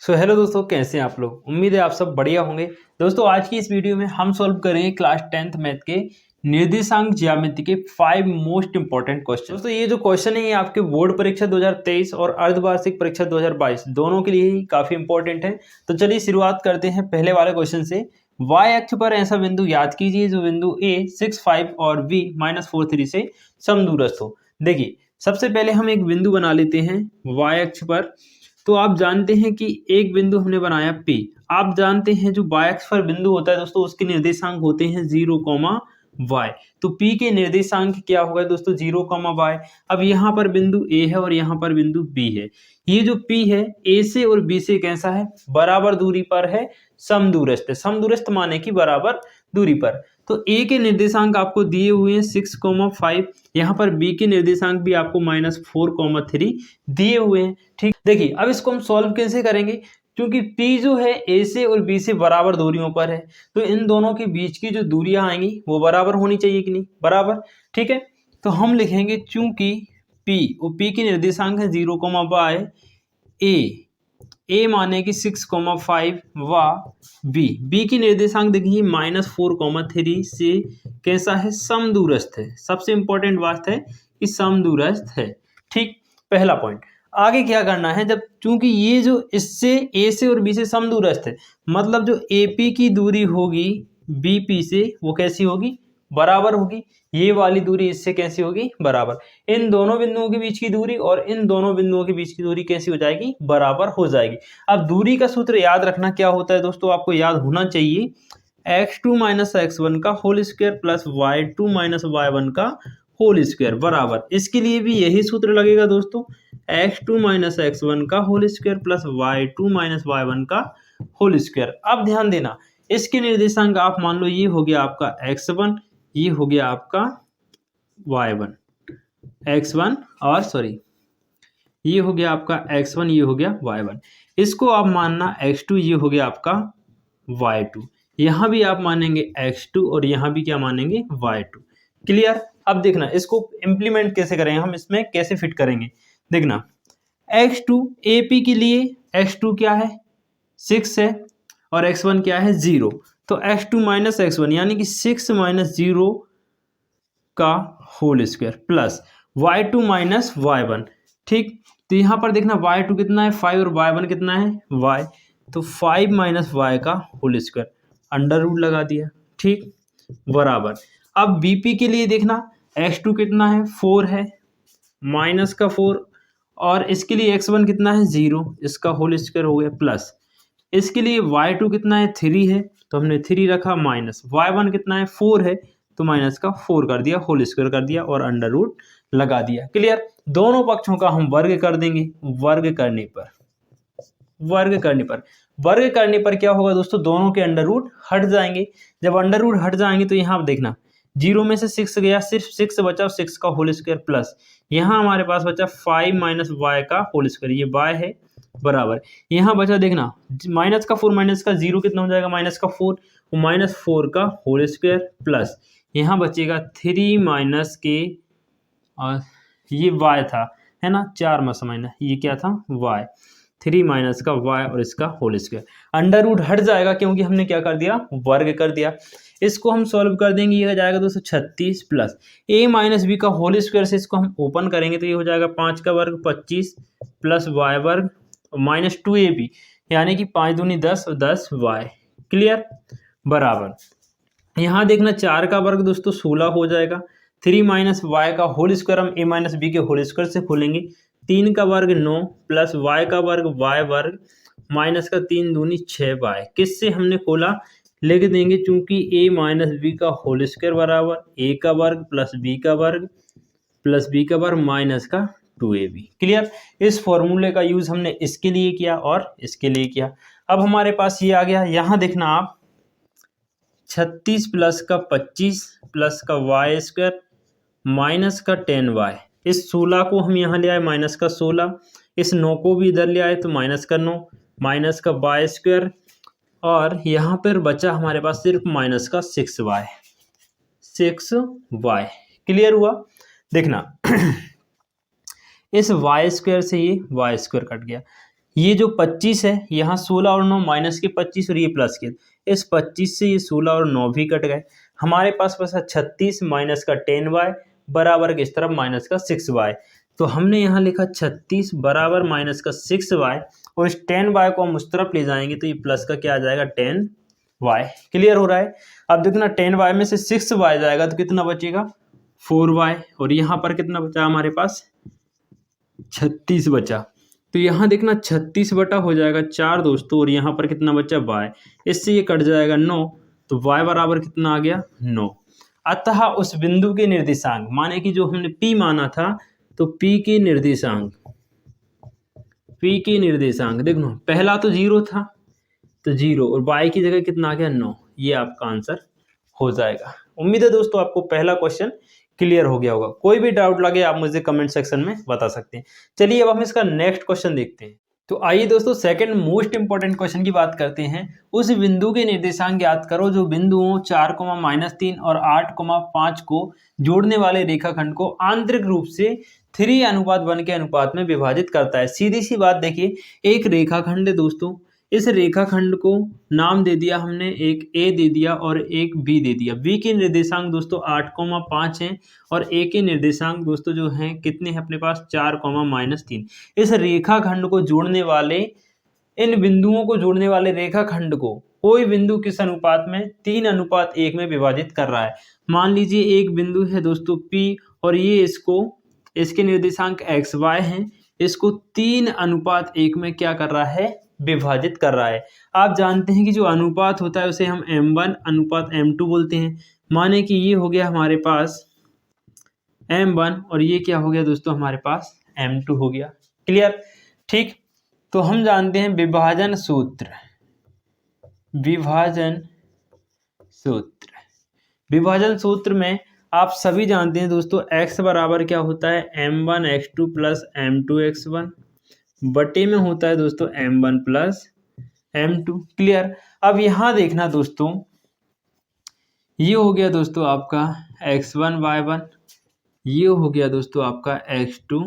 Hello दोस्तों, कैसे हैं आप लोग। उम्मीद है आप सब बढ़िया होंगे। दोस्तों आज की इस वीडियो में हम सॉल्व करेंगे क्लास 10th मैथ के निर्देशांक ज्यामिति के 5 मोस्ट इंपॉर्टेंट क्वेश्चन। दोस्तों ये जो क्वेश्चन है ये आपके बोर्ड परीक्षा 2023 और अर्धवार्षिक परीक्षा 2022 दोनों के लिए ही काफी इंपॉर्टेंट है। तो चलिए शुरुआत करते हैं पहले वाले क्वेश्चन से। y अक्ष पर ऐसा बिंदु याद कीजिए जो बिंदु a 6, 5 और b -4, 3 से समदूरस्थ हो। देखिए सबसे पहले हम एक बिंदु बना लेते हैं y अक्ष पर। तो आप जानते हैं कि एक बिंदु हमने बनाया P। आप जानते हैं जो y अक्ष पर बिंदु होता है दोस्तों उसके निर्देशांक होते हैं 0, y। तो P के निर्देशांक क्या होगा दोस्तों 0, y। अब यहाँ पर बिंदु A है और यहाँ पर बिंदु B है। ये जो P है A से और B से कैसा है, बराबर दूरी पर है, समदूरस्थ है। समदूरस्थ माने कि बराबर दूरी पर। तो A के निर्देशांक आपको दिए हुए हैं 6, 5। यहाँ पर B के निर्देशांक भी आपको -4, 3 दिए हुए हैं। ठीक, देखिए अब इसको हम सॉल्व कैसे करेंगे, क्योंकि P जो है A से और B से बराबर दूरियों पर है तो इन दोनों के बीच की जो दूरियां आएंगी वो बराबर होनी चाहिए कि नहीं, बराबर। ठीक है, तो हम लिखेंगे चूंकि P के निर्देशांक है 0, y। A माने कि 6, 5 व B की निर्देशांक देखिए -4, 3 से कैसा है, समदूरस्थ है। सबसे इंपॉर्टेंट बात है कि समदूरस्थ है। ठीक, पहला पॉइंट। आगे क्या करना है, जब चूंकि ये जो इससे A से और B से समदूरस्थ है मतलब जो AP की दूरी होगी BP से वो कैसी होगी, बराबर होगी। ये वाली दूरी इससे कैसी होगी, बराबर। इन दोनों बिंदुओं के बीच की दूरी और इन दोनों बिंदुओं के बीच की दूरी कैसी हो जाएगी, बराबर हो जाएगी। अब दूरी का सूत्र याद रखना क्या होता है दोस्तों, आपको याद होना चाहिए x2 - x1 का whole square plus y2 - y1 का होल स्क्वायर बराबर। इसके लिए भी यही सूत्र लगेगा दोस्तों, x2 - x1 का whole square plus y2 - y1 का होल स्क्वायर। अब ध्यान देना, इसके निर्देशांक आप मान लो ये हो गया आपका x1, ये हो गया आपका y1, x1 और सॉरी ये हो गया आपका x1, ये हो गया y1। इसको आप मानना x2, ये हो गया आपका y2। यहाँ भी आप मानेंगे x2 और यहाँ भी क्या मानेंगे, y2। क्लियर। अब देखना इसको इम्प्लीमेंट कैसे करेंगे, हम इसमें कैसे फिट करेंगे। देखना x2 AP के लिए x2 क्या है, 6 है और x1 क्या है, 0। तो x2 - x1 यानी कि 6 - 0 का whole square plus y2 - y1। ठीक, तो यहाँ पर देखना y2 कितना है, 5 और y1 कितना है, y। तो 5 - y का होल स्क्वायर, अंडर रूट लगा दिया। ठीक, बराबर। अब BP के लिए देखना x2 कितना है, 4 है, माइनस का 4 और इसके लिए x1 कितना है, 0, इसका होल स्क्वायर हो गया प्लस। इसके लिए y2 कितना है, 3 है तो हमने 3 रखा, माइनस y1 कितना है, 4 है तो माइनस का 4 कर दिया, होल स्क्वायर कर दिया और अंडर रूट लगा दिया। क्लियर। दोनों पक्षों का हम वर्ग कर देंगे। वर्ग करने पर क्या होगा दोस्तों, दोनों के अंडर रूट हट जाएंगे। जब अंडर रूट हट जाएंगे तो यहाँ देखना 0 में से 6 गया, सिर्फ 6 बचा, 6 का होल स्क्वायर प्लस यहाँ हमारे पास बचा 5 - y का होल स्क्वायर, ये y है बराबर। यहाँ बचा देखना माइनस का 4 माइनस का 0 कितना हो जाएगा, माइनस का 4, -4 का होल स्क्वायर प्लस यहाँ बचेगा 3 माइनस के और ये y था, है ना, 4 में समाइना, ये क्या था, y। 3 माइनस का y और इसका होल स्क्वायर, अंडर रूट हट जाएगा क्योंकि हमने क्या कर दिया, वर्ग कर दिया। इसको हम सॉल्व कर देंगे, ये हो जाएगा दोस्तों 36 प्लस a - b का होल स्क्वायर से इसको हम ओपन करेंगे तो ये हो जाएगा 5 का वर्ग 25 प्लस y वर्ग माइनस 2ab यानी कि 5 दूनी 10 और 10 y। क्लियर, बराबर। यहाँ देखना 4 का वर्ग दोस्तों 16 हो जाएगा, 3 माइनस y का होल स्क्वायर हम a - b के होल स्क्वायर से खोलेंगे, 3 का वर्ग 9 प्लस y का वर्ग y वर्ग माइनस का 3 दूनी 6y। किससे हमने खोला, लिख देंगे चूंकि a - b का होल स्क्वायर बराबर a का वर्ग प्लस b का वर्ग प्लस b का वर्ग माइनस का 2ab। क्लियर। इस फॉर्मूले का यूज हमने इसके लिए किया और इसके लिए किया। अब हमारे पास ये आ गया, यहाँ देखना आप 36 प्लस का 25 प्लस का y स्क्वायर माइनस का 10y। इस 16 को हम यहाँ ले आए माइनस का 16, इस 9 को भी इधर ले आए तो माइनस का 9 माइनस का y स्क्वायर और यहाँ पर बचा हमारे पास सिर्फ माइनस का 6y। क्लियर हुआ। देखना इस y स्क्वायर से ये y स्क्वायर कट गया, ये जो 25 है, यहाँ 16 और 9 माइनस के 25 और ये प्लस के, इस 25 से ये 16 और 9 भी कट गए। हमारे पास बचा 36 माइनस का 10y बराबर किस तरफ माइनस का 6y। तो हमने यहाँ लिखा 36 बराबर माइनस का 6y और इस 10y को हम उस तरफ ले जाएंगे तो ये प्लस का क्या आ जाएगा 10y। क्लियर हो रहा है। अब देखना 10y में से 6y जाएगा तो कितना बचेगा 4y और यहाँ पर कितना बचा हमारे पास 36 बचा। तो यहाँ देखना 36 बटा हो जाएगा 4 दोस्तों और यहाँ पर कितना बचा y, इससे ये कट जाएगा 9 तो y बराबर कितना आ गया 9। अतः उस बिंदु के निर्देशांक माने कि जो हमने p माना था तो p के निर्देशांक देखो पहला तो 0 था तो 0 और y की जगह कितना आ गया 9। ये आपका आंसर हो जाएगा। उम्मीद है दोस्तों आपको पहला क्वेश्चन क्लियर हो गया होगा। कोई भी डाउट लगे आप मुझे कमेंट सेक्शन में बता सकते हैं। चलिए अब हम इसका नेक्स्ट क्वेश्चन देखते हैं। तो आइए दोस्तों सेकंड मोस्ट इंपॉर्टेंट क्वेश्चन की बात करते हैं। उस बिंदु के निर्देशांक ज्ञात करो जो बिंदुओं 4, -3 और 8, 5 को जोड़ने वाले रेखाखंड को आंतरिक रूप से 3:1 के अनुपात में विभाजित करता है। सीधी सी बात देखिए, एक रेखाखंड है दोस्तों, इस रेखाखंड को नाम दे दिया हमने, एक ए दे दिया और एक बी दे दिया। बी के निर्देशांक दोस्तों 8, 5 हैं और ए के निर्देशांक दोस्तों जो हैं कितने हैं अपने पास 4, -3। इस रेखाखंड को जोड़ने वाले इन बिंदुओं को जोड़ने वाले रेखाखंड को कोई बिंदु किस अनुपात में 3:1 में विभाजित कर रहा है। मान लीजिए एक बिंदु है दोस्तों P और ये इसके निर्देशांक x y हैं, इसको 3:1 में क्या कर रहा है विभाजित कर रहा है। आप जानते हैं कि जो अनुपात होता है उसे हम m1:m2 बोलते हैं। माने कि ये हो गया हमारे पास m1 और ये क्या हो गया दोस्तों हमारे पास m2 हो गया। क्लियर। ठीक, तो हम जानते हैं विभाजन सूत्र में आप सभी जानते हैं दोस्तों x बराबर क्या होता है m1x2 प्लस m2x1 बटे में होता है दोस्तों m1 प्लस m2। क्लियर। अब यहां देखना दोस्तों, ये हो गया दोस्तों आपका x1 y1, ये हो गया दोस्तों आपका x2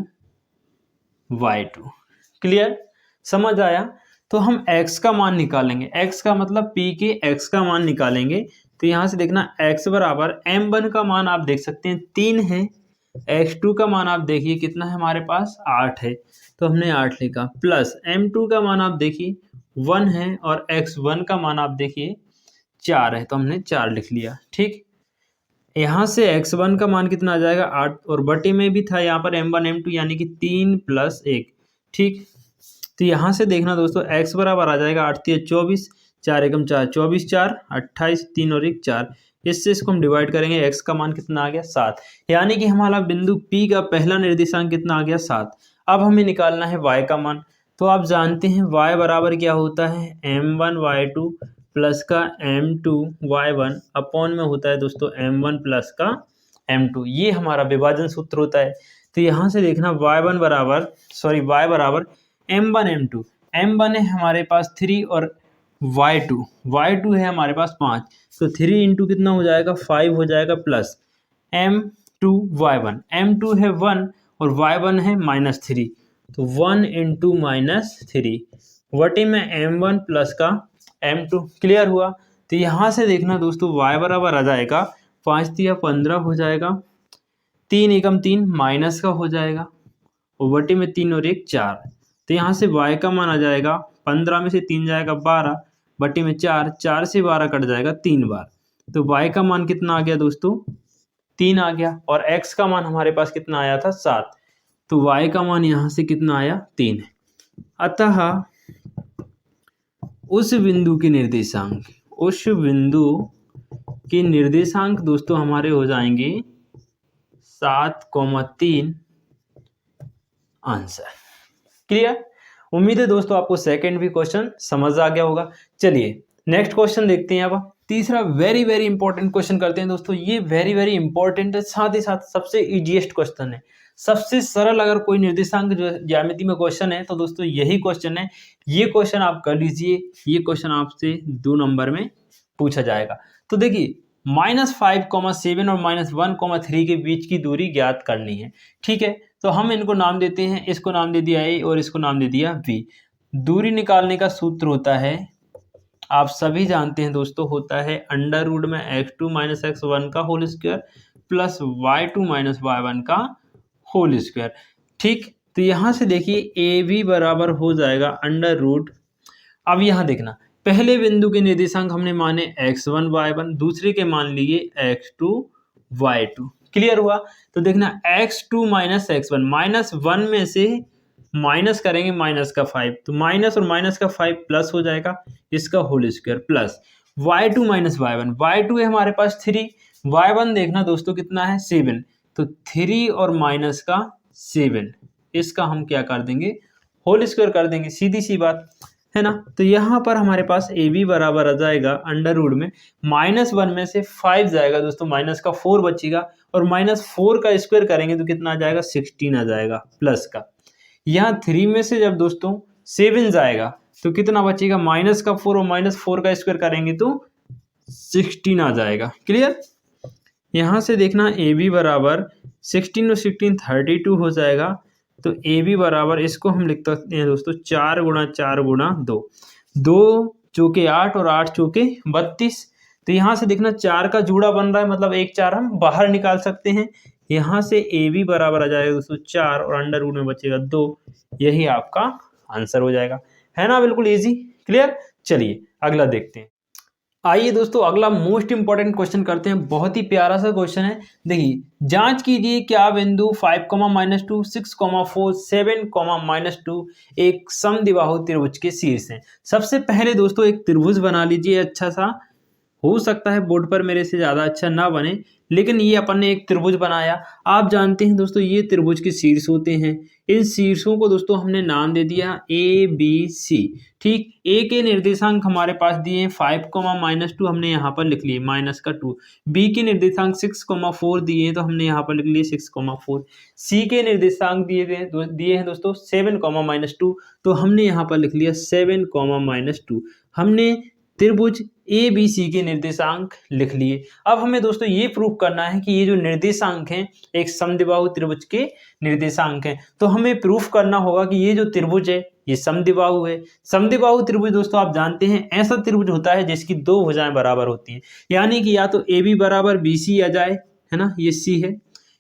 y2। क्लियर, समझ आया। तो हम x का मान निकालेंगे, x का मतलब p के x का मान निकालेंगे। तो यहां से देखना x बराबर m1 का मान आप देख सकते हैं 3 है, x2 का मान आप देखिए कितना है हमारे पास 8 है तो हमने 8 लिखा, प्लस m2 का मान आप देखिए 1 है और x1 का मान आप देखिए 4 है तो हमने 4 लिख लिया। ठीक, यहाँ से x1 का मान कितना आ जाएगा 8 और बटे में भी था यहाँ पर m1 m2 यानी कि 3 + 1। ठीक, तो यहाँ से देखना दोस्तों x बराबर आ जाएगा 8 × 24, 4 × 4 24, 4 28, 3 और 1 4। इससे इसको हम डिवाइड करेंगे, x का मान कितना आ गया 7, यानी कि हमारा बिंदु P का पहला निर्देशांक कितना आ गया 7। अब हमें निकालना है y का मान। तो आप जानते हैं y बराबर क्या होता है m1 y2 प्लस का m2 y1 अपॉन में होता है दोस्तों m1 प्लस का m2। ये हमारा विभाजन सूत्र होता है। तो यहाँ से देखना y बराबर m1 m2, m1 है हमारे पास 3 और y2 है हमारे पास 5, तो 3 × कितना हो जाएगा 5 हो जाएगा, प्लस m2 y1, m2 है 1 और y1 है -3 तो 1 × -3 वटे में m1 प्लस का m2। क्लियर हुआ। तो यहाँ से देखना दोस्तों y बराबर आ जाएगा 5 × 15 हो जाएगा, 3 × 3 माइनस का हो जाएगा और वटे में 3 और 1 4। तो यहाँ से y का मान आ जाएगा 15 में से 3 जाएगा 12 बटे में 4, 4 से 12 कट जाएगा 3 बार। तो y का मान कितना आ गया दोस्तों 3 आ गया और x का मान हमारे पास कितना आया था 7। तो y का मान यहाँ से कितना आया 3 है। अतः उस बिंदु के निर्देशांक दोस्तों हमारे हो जाएंगे 7,3 आंसर। क्लियर। उम्मीद है दोस्तों आपको सेकंड भी क्वेश्चन समझ आ गया होगा। चलिए नेक्स्ट क्वेश्चन देखते हैं। अब तीसरा वेरी इंपॉर्टेंट क्वेश्चन करते हैं दोस्तों। ये वेरी इंपॉर्टेंट है, साथ ही साथ सबसे इजीएस्ट क्वेश्चन है, सबसे सरल। अगर कोई निर्देशांक जो ज्यामिति में क्वेश्चन है तो दोस्तों यही क्वेश्चन है। ये क्वेश्चन आप कर लीजिए, ये क्वेश्चन आपसे 2 नंबर में पूछा जाएगा। तो देखिए -5,7 और -1,3 के बीच की दूरी ज्ञात करनी है। ठीक है, तो हम इनको नाम देते हैं, इसको नाम दे दिया A और इसको नाम दे दिया B। दूरी निकालने का सूत्र होता है, आप सभी जानते हैं दोस्तों, होता है अंडर रूट में x2 माइनस x1 का whole square plus y2 minus y1 का होल स्क्वायर। ठीक, तो यहाँ से देखिए ए बी बराबर हो जाएगा अंडर रूट। अब यहाँ देखना, पहले बिंदु के निर्देशांक हमने माने x1 y1, दूसरे के मान लिए x2 y2। क्लियर हुआ? तो देखना x2 माइनस x1, -1 में से माइनस करेंगे माइनस का 5, तो माइनस और माइनस का 5 प्लस हो जाएगा, इसका whole square plus y2 minus y1, y2 है हमारे पास 3, y1 देखना दोस्तों कितना है 7, तो 3 और माइनस का 7, इसका हम क्या कर देंगे, होल स्क्वायर कर देंगे, सीधी सी बात है ना। तो यहाँ पर हमारे पास ए बी बराबर आ जाएगा अंडर रूट में -1 में से 5 जाएगा दोस्तों, माइनस का 4 बचेगा, और -4 का स्क्वायर करेंगे तो कितना आ जाएगा, 16 आ जाएगा प्लस का। यहाँ 3 में से जब दोस्तों 7 जाएगा तो कितना बचेगा, माइनस का 4 और -4 का स्क्वायर करेंगे तो 16 आ जाएगा। क्लियर? यहाँ से देखना ए बी बराबर 16 और 16 32 हो जाएगा, तो ए बी बराबर इसको हम लिख सकते हैं दोस्तों 4 गुणा 4 गुणा 2, 2 चौके 8 और 8 चौके 32। तो यहाँ से देखना 4 का जुड़ा बन रहा है, मतलब 1 4 हम बाहर निकाल सकते हैं। यहाँ से ए बी बराबर आ जाएगा दोस्तों 4 और अंडर रूट में बचेगा 2, यही आपका आंसर हो जाएगा, है ना, बिल्कुल इजी। क्लियर? चलिए अगला देखते हैं। आइए दोस्तों अगला मोस्ट इंपॉर्टेंट क्वेश्चन करते हैं, बहुत ही प्यारा सा क्वेश्चन है। देखिए, जांच कीजिए क्या बिंदु 5, -2, 6, 4, 7, -2 एक समद्विबाहु त्रिभुज के शीर्ष हैं। सबसे पहले दोस्तों एक त्रिभुज बना लीजिए अच्छा सा, हो सकता है बोर्ड पर मेरे से ज़्यादा अच्छा ना बने, लेकिन ये अपन ने एक त्रिभुज बनाया। आप जानते हैं दोस्तों ये त्रिभुज के शीर्ष होते हैं, इन शीर्षों को दोस्तों हमने नाम दे दिया ए बी सी। ठीक, ए के निर्देशांक हमारे पास दिए हैं 5, -2 हमने यहाँ पर लिख लिए -2, बी के निर्देशांक 6, 4 दिए हैं तो हमने यहाँ पर लिख लिए 6, 4, सी के निर्देशांक दिए हैं दोस्तों 7, -2, तो हमने यहाँ पर लिख लिया 7, -2। हमने त्रिभुज ए बी सी के निर्देशांक लिख लिए। अब हमें दोस्तों ये प्रूफ करना है कि ये जो निर्देशांक हैं एक समद्विबाहु त्रिभुज के निर्देशांक हैं, तो हमें प्रूफ करना होगा कि ये जो त्रिभुज है ये समद्विबाहु है। समद्विबाहु त्रिभुज दोस्तों आप जानते हैं ऐसा त्रिभुज होता है जिसकी दो भुजाएं बराबर होती हैं, यानी कि या तो ए बी बराबर बी सी आ जाए, है ना, ये सी है,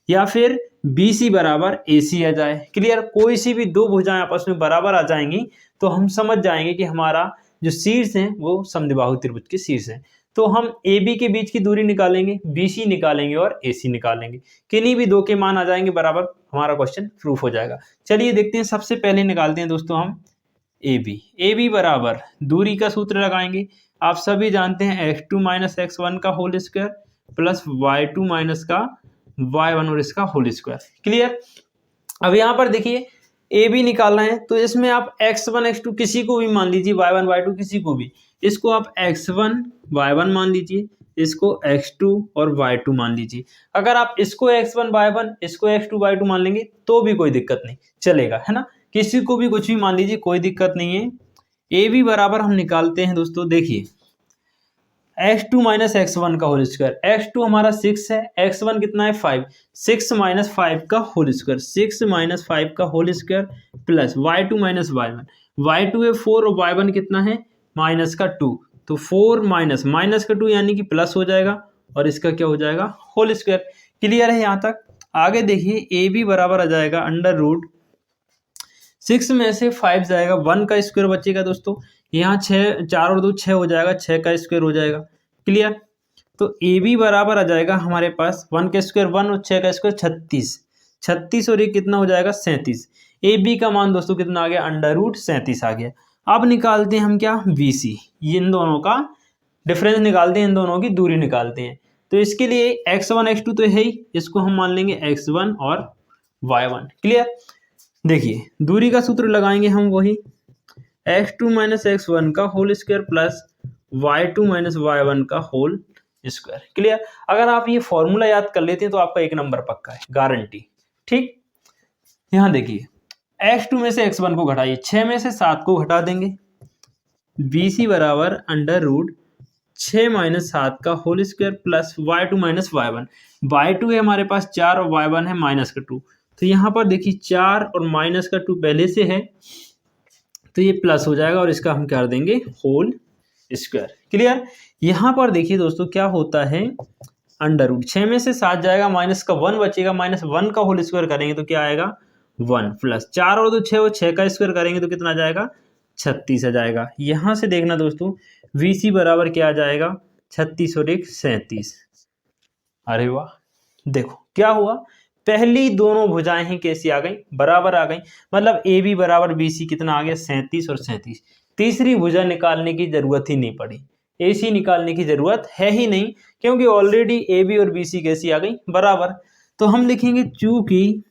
या फिर बी सी बराबर ए सी आ जाए। क्लियर? कोई सी भी दो भुजाएं आपस में बराबर आ जाएंगी तो हम समझ जाएंगे कि हमारा जो शीर्ष हैं वो समद्विबाहु त्रिभुज के शीर्ष हैं। तो हम ए बी के बीच की दूरी निकालेंगे, बी सी निकालेंगे और ए सी निकालेंगे, किन्हीं भी दो के मान आ जाएंगे बराबर, हमारा क्वेश्चन प्रूफ हो जाएगा। चलिए देखते हैं, सबसे पहले निकालते हैं दोस्तों हम ए बी। ए बी बराबर दूरी का सूत्र लगाएंगे, आप सभी जानते हैं x2 माइनस x1 का whole square plus y2 minus का y1 और इसका होल स्क्वायर। क्लियर? अब यहाँ पर देखिए ए बी निकालना है तो इसमें आप x1 x2 किसी को भी मान लीजिए, y1 y2 किसी को भी, इसको आप x1 y1 मान लीजिए, इसको x2 और y2 मान लीजिए। अगर आप इसको x1 y1 इसको x2 y2 मान लेंगे तो भी कोई दिक्कत नहीं, चलेगा, है ना, किसी को भी कुछ भी मान लीजिए, कोई दिक्कत नहीं है। ए बी बराबर हम निकालते हैं दोस्तों, देखिए x2 माइनस x1 का होल स्क्वायर, x2 हमारा 6 है, x1 कितना है 5, 6 माइनस 5 का होल स्क्वायर, 6 माइनस 5 का whole square plus y2 minus y1, y2 है 4 और y1 कितना है माइनस का 2, तो 4 माइनस का 2 यानी कि प्लस हो जाएगा और इसका क्या हो जाएगा होल स्क्वायर। क्लियर है यहाँ तक? आगे देखिए ए बी बराबर आ जाएगा अंडर रूट 6 में से 5 जाएगा, 1 का स्क्वायर बचेगा दोस्तों, यहाँ 6 4 और 2 6 हो जाएगा, 6 का स्क्वायर हो जाएगा। क्लियर? तो ए बी बराबर आ जाएगा हमारे पास 1 का स्क्वायर 1 और 6 का स्क्वायर 36, 36 और ये कितना हो जाएगा 37। ए बी का मान दोस्तों कितना आ गया, अंडर रूट 37 आ गया। अब निकालते हैं हम क्या, बी सी, ये इन दोनों का डिफरेंस निकालते हैं, इन दोनों की दूरी निकालते हैं। तो इसके लिए x1 x2 तो है ही, इसको हम मान लेंगे x1 और y1। क्लियर? देखिए दूरी का सूत्र लगाएंगे हम वही x2 माइनस x1 का whole square plus y2 minus y1 का होल स्क्वायर। क्लियर? अगर आप ये फॉर्मूला याद कर लेते हैं तो आपका 1 नंबर पक्का है, गारंटी। ठीक, यहाँ देखिए x2 में से x1 को घटाइए, 6 में से 7 को घटा देंगे, bc बराबर अंडर रूट 6 माइनस 7 का whole square plus y2 minus y1, y2 है हमारे पास 4 और y1 है माइनस का 2, तो यहाँ पर देखिए 4 और माइनस का 2 पहले से है, तो ये प्लस हो जाएगा और इसका हम कर देंगे होल स्क्वायर। क्लियर। यहाँ पर देखिए दोस्तों क्या होता है, अंडर रूट 6 में से 7 जाएगा, माइनस का 1 बचेगा, माइनस 1 का होल स्क्वायर करेंगे तो क्या आएगा 1 प्लस 4 और 2 6, वो 6 का स्क्वायर करेंगे तो कितना आ जाएगा 36 आ जाएगा। यहाँ से देखना दोस्तों VC बराबर क्या आ जाएगा 36 और 1 37। अरे वाह, देखो क्या हुआ, पहली दोनों भुजाएं ही कैसी आ गई, बराबर आ गई। मतलब AB बराबर BC कितना आ गया 37 और 37। तीसरी भुजा निकालने की जरूरत ही नहीं पड़ी, AC निकालने की जरूरत है ही नहीं, क्योंकि ऑलरेडी AB और BC कैसी आ गई बराबर। तो हम लिखेंगे चूंकि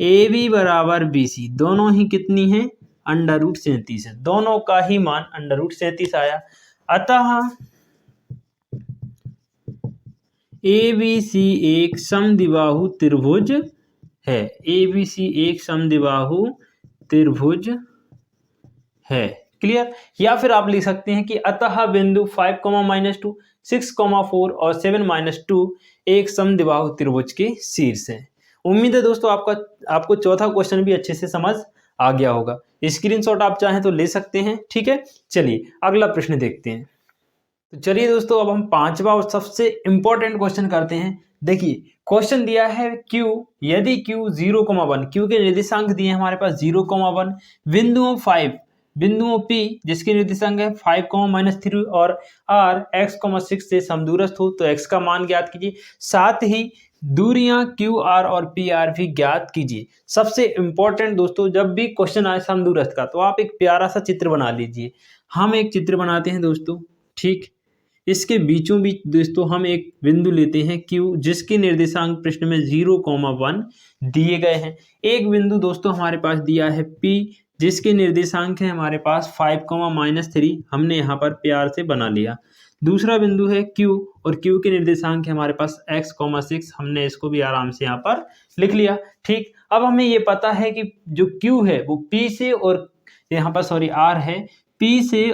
AB बराबर BC दोनों ही कितनी है अंडर रूट 37 है, दोनों का ही मान अंडर रूट 37 आया। अतः ABC एक समद्विबाहु त्रिभुज है, ABC एक समद्विबाहु त्रिभुज है। क्लियर। या फिर आप लिख सकते हैं कि अतः बिंदु 5, -2, 6, 4 और 7, -2 एक समद्विबाहु त्रिभुज के शीर्ष है। उम्मीद है दोस्तों आपको चौथा क्वेश्चन भी अच्छे से समझ आ गया होगा। स्क्रीनशॉट आप चाहें तो ले सकते हैं। ठीक है, चलिए अगला प्रश्न देखते हैं। तो चलिए दोस्तों अब हम पांचवा और सबसे इंपॉर्टेंट क्वेश्चन करते हैं। देखिए क्वेश्चन दिया है Q, यदि Q 0,1, Q के निर्देशांक दिए हैं हमारे पास 0,1, बिंदुओं P जिसके निर्देशांक है 5, -3 और R x, 6 से समदूरस्थ हो तो x का मान ज्ञात कीजिए। साथ ही दूरियां QR और PR भी ज्ञात कीजिए। सबसे इंपॉर्टेंट दोस्तों, जब भी क्वेश्चन आए समदूरस्थ का तो आप एक प्यारा सा चित्र बना लीजिए। हम एक चित्र बनाते हैं दोस्तों, ठीक। इसके बीचों बीच दोस्तों हम एक बिंदु लेते हैं Q जिसके निर्देशांक प्रश्न में 0,1 दिए गए हैं। एक बिंदु दोस्तों हमारे पास दिया है P जिसके निर्देशांक है हमारे पास 5, हमने यहाँ पर प्यार से बना लिया। दूसरा बिंदु है Q और Q के निर्देशांक है हमारे पास x, 6, हमने इसको भी आराम से यहाँ पर लिख लिया। ठीक, अब हमें ये पता है कि जो Q है वो P से और यहाँ पर R है, P से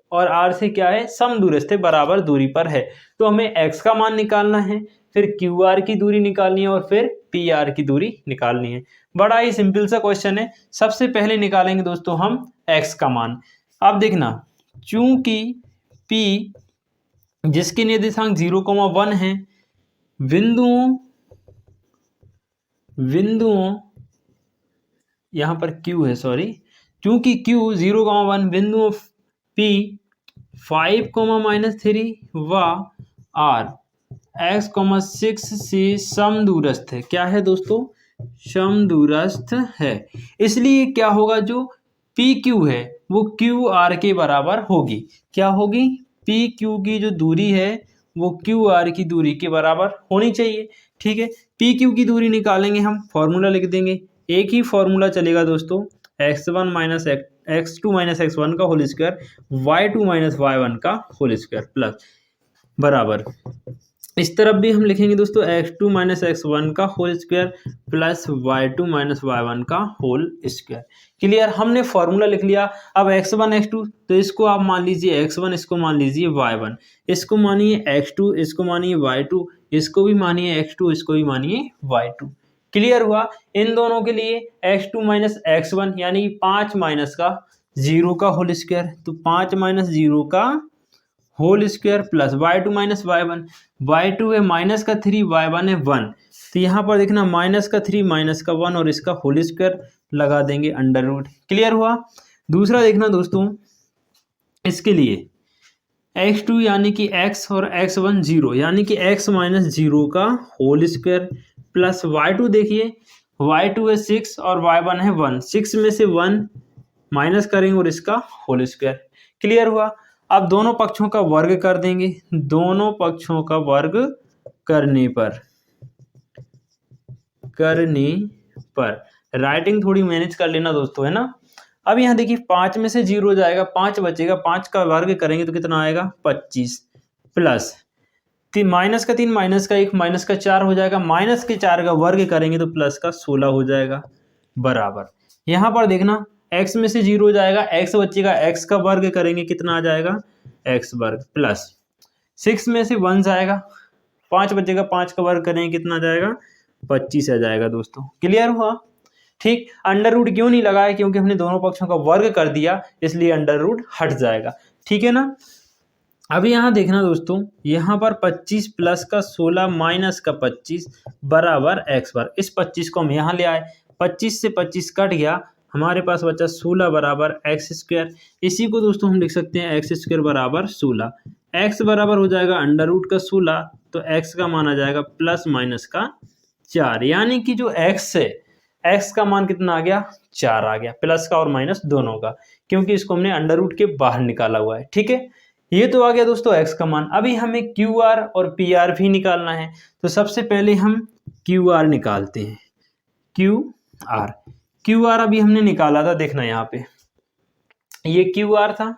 और R से क्या है समदूरस्थ है, बराबर दूरी पर है। तो हमें x का मान निकालना है, फिर QR की दूरी निकालनी है और फिर PR की दूरी निकालनी है। बड़ा ही सिंपल सा क्वेश्चन है। सबसे पहले निकालेंगे दोस्तों हम x का मान। अब देखना चूंकि P जिसके निर्देशांक 0,1 है, बिंदुओं यहाँ पर Q है, चूंकि Q 0,1 बिंदुओं P 5, -3 व R x, 6 से समदूरस्थ है। क्या है दोस्तों समदूरस्थ है। इसलिए क्या होगा, जो PQ है वो QR के बराबर होगी। क्या होगी, PQ की जो दूरी है वो QR की दूरी के बराबर होनी चाहिए। ठीक है, PQ की दूरी निकालेंगे हम, फॉर्मूला लिख देंगे। एक ही फॉर्मूला चलेगा दोस्तों, x2 - x1 का होल स्क्वायर, y2 - y1 का होल स्क्वायर प्लस बराबर, इस तरफ भी हम लिखेंगे दोस्तों x2 - x1 का whole square plus y2 - y1 का होल स्क्वायर। क्लियर, हमने फॉर्मूला लिख लिया। अब x1 x2 तो इसको आप मान लीजिए x1, इसको मान लीजिए y1, इसको मानिए x2, इसको मानिए y2, इसको भी मानिए x2, इसको भी मानिए y2। क्लियर हुआ। इन दोनों के लिए x2 - x1 यानी 5 माइनस का 0 का होल स्क्वायर, तो 5 - 0 का whole square plus y2 - y1, y2 है -3, y1 है 1, तो यहाँ पर देखना -3 -1 और इसका होल स्क्वायर लगा देंगे अंडर रूट। क्लियर हुआ। दूसरा देखना दोस्तों, इसके लिए x2 यानी कि x और x1 0 यानी कि x - 0 का होल स्क्वायर प्लस y2, देखिए y2 है 6 और y1 है 1, 6 में से 1 माइनस करेंगे और इसका होल स्क्वायर। क्लियर हुआ। अब दोनों पक्षों का वर्ग कर देंगे, दोनों पक्षों का वर्ग करने पर राइटिंग थोड़ी मैनेज कर लेना दोस्तों, है ना। अब यहाँ देखिए 5 में से 0 जाएगा, 5 बचेगा, 5 का वर्ग करेंगे तो कितना आएगा 25 प्लस माइनस का 3 माइनस का 1 माइनस का 4 हो जाएगा, माइनस के 4 का वर्ग करेंगे तो प्लस का 16 हो जाएगा बराबर। यहाँ पर देखना x में से 0 जाएगा, x बचेगा, x का वर्ग करेंगे कितना आ जाएगा x वर्ग प्लस 6 में से 1 जाएगा, 5 बचेगा, 5 का वर्ग करेंगे कितना आ जाएगा 25 आ जाएगा दोस्तों। क्लियर हुआ। ठीक, अंडर रूट क्यों नहीं लगाया, क्योंकि हमने दोनों पक्षों का वर्ग कर दिया, इसलिए अंडर रूट हट जाएगा। ठीक है ना। अभी यहाँ देखना दोस्तों, यहाँ पर 25 प्लस का 16 माइनस का 25 बराबर एक्स बार। इस 25 को हम यहाँ ले आए, 25 से 25 कट गया, हमारे पास बचा 16 बराबर एक्स स्क्वायर। इसी को दोस्तों हम लिख सकते हैं एक्स स्क्वायर बराबर 16। एक्स बराबर हो जाएगा अंडर रूट का 16, तो एक्स का मान आ जाएगा प्लस माइनस का 4, यानी कि जो एक्स है, एक्स का मान कितना आ गया, 4 आ गया, प्लस का और माइनस दोनों का, क्योंकि इसको हमने अंडर रूट के बाहर निकाला हुआ है। ठीक है, ये तो आ गया दोस्तों एक्स का मान। अभी हमें क्यू आर और पी आर भी निकालना है, तो सबसे पहले हम क्यू आर निकालते हैं। क्यू आर अभी हमने निकाला था, देखना यहाँ पे ये क्यू आर था,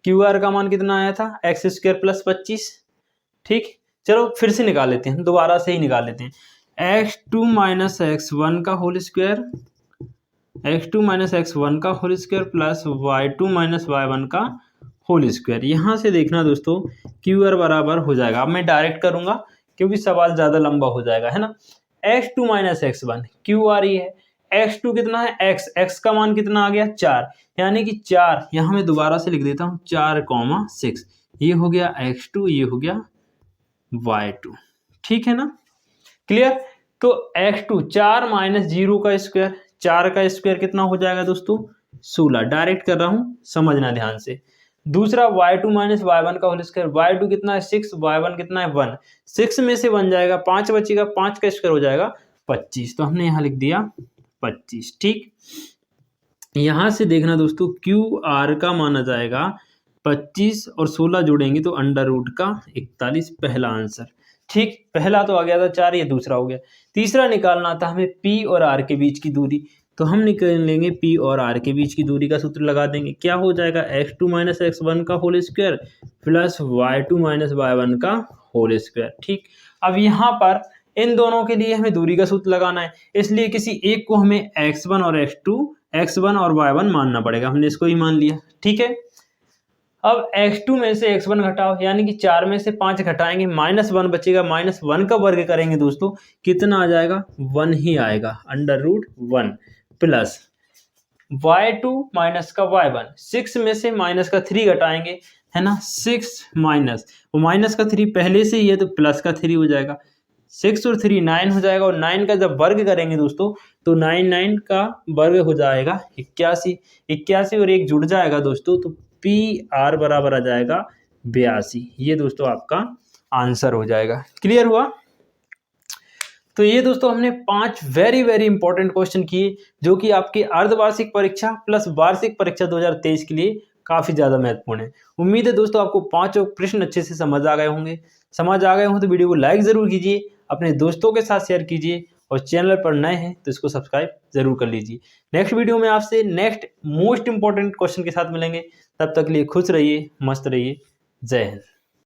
क्यू आर का मान कितना आया था, एक्स स्क्वायर प्लस 25। ठीक, चलो फिर से निकाल लेते हैं, दोबारा से ही निकाल लेते हैं। x2 माइनस x1 का whole square, x2 minus x1 का whole square plus y2 minus y1 का होल स्क्वायर। यहाँ से देखना दोस्तों, क्यू आर बराबर हो जाएगा, अब मैं डायरेक्ट करूंगा क्योंकि सवाल ज़्यादा लंबा हो जाएगा, है ना। x2 minus x1, Q R ये है, x2 कितना है, x का मान कितना आ गया, 4, यानी कि 4, यहाँ मैं दोबारा से लिख देता हूँ 4,6, ये हो गया x2, ये हो गया y2। ठीक है ना, क्लियर। तो x2 4 माइनस 0 का स्क्वायर, 4 का स्क्वायर कितना हो जाएगा दोस्तों, 16, डायरेक्ट कर रहा हूँ, समझना ध्यान से। दूसरा y2 माइनस y1 का होल स्क्वायर, y2 कितना है 6, y1 कितना है 1, 6 में से 1 जाएगा, 5 बचेगा, 5 का स्क्वायर हो जाएगा 25, तो हमने यहाँ लिख दिया 25। ठीक, यहाँ से देखना दोस्तों, क्यू आर का माना जाएगा 25 और 16 जोड़ेंगे तो अंडर रूट का 41, पहला आंसर। ठीक, पहला तो आ गया था 4, ये दूसरा हो गया। तीसरा निकालना था हमें P और R के बीच की दूरी, तो हम निकाल लेंगे P और R के बीच की दूरी का सूत्र लगा देंगे। क्या हो जाएगा, x2 माइनस x1 का whole square plus y2 minus y1 का होल स्क्वायर। ठीक, अब यहाँ पर इन दोनों के लिए हमें दूरी का सूत्र लगाना है, इसलिए किसी एक को हमें x1 और x1 और y1 मानना पड़ेगा, हमने इसको ही मान लिया। ठीक है, अब x2 में से x1 घटाओ, यानी कि 4 में से 5 घटाएंगे, -1 बचेगा, -1 का वर्ग करेंगे दोस्तों, कितना आ जाएगा, 1 ही आएगा, under root 1 plus y2 minus का y1, 6 में से माइनस का 3 घटाएंगे, है ना, 6 माइनस, वो माइनस का 3 पहले से ही है तो प्लस का 3 हो जाएगा, 6 और 3 9 हो जाएगा, और 9 का जब वर्ग करेंगे दोस्तों तो 9 का वर्ग हो जाएगा 81 और एक जुड़ जाएगा दोस्तों, तो पी आर बराबर आ जाएगा 82। ये दोस्तों आपका आंसर हो जाएगा। क्लियर हुआ। तो ये दोस्तों हमने 5 वेरी इंपॉर्टेंट क्वेश्चन किए, जो कि आपके अर्धवार्षिक परीक्षा प्लस वार्षिक परीक्षा 2023 के लिए काफी ज्यादा महत्वपूर्ण है। उम्मीद है दोस्तों आपको 5 प्रश्न अच्छे से समझ आ गए होंगे। समझ आ गए हों तो वीडियो को लाइक जरूर कीजिए, अपने दोस्तों के साथ शेयर कीजिए, और चैनल पर नए हैं तो इसको सब्सक्राइब जरूर कर लीजिए। नेक्स्ट वीडियो में आपसे नेक्स्ट मोस्ट इंपॉर्टेंट क्वेश्चन के साथ मिलेंगे। तब तक के लिए खुश रहिए, मस्त रहिए। जय हिंद।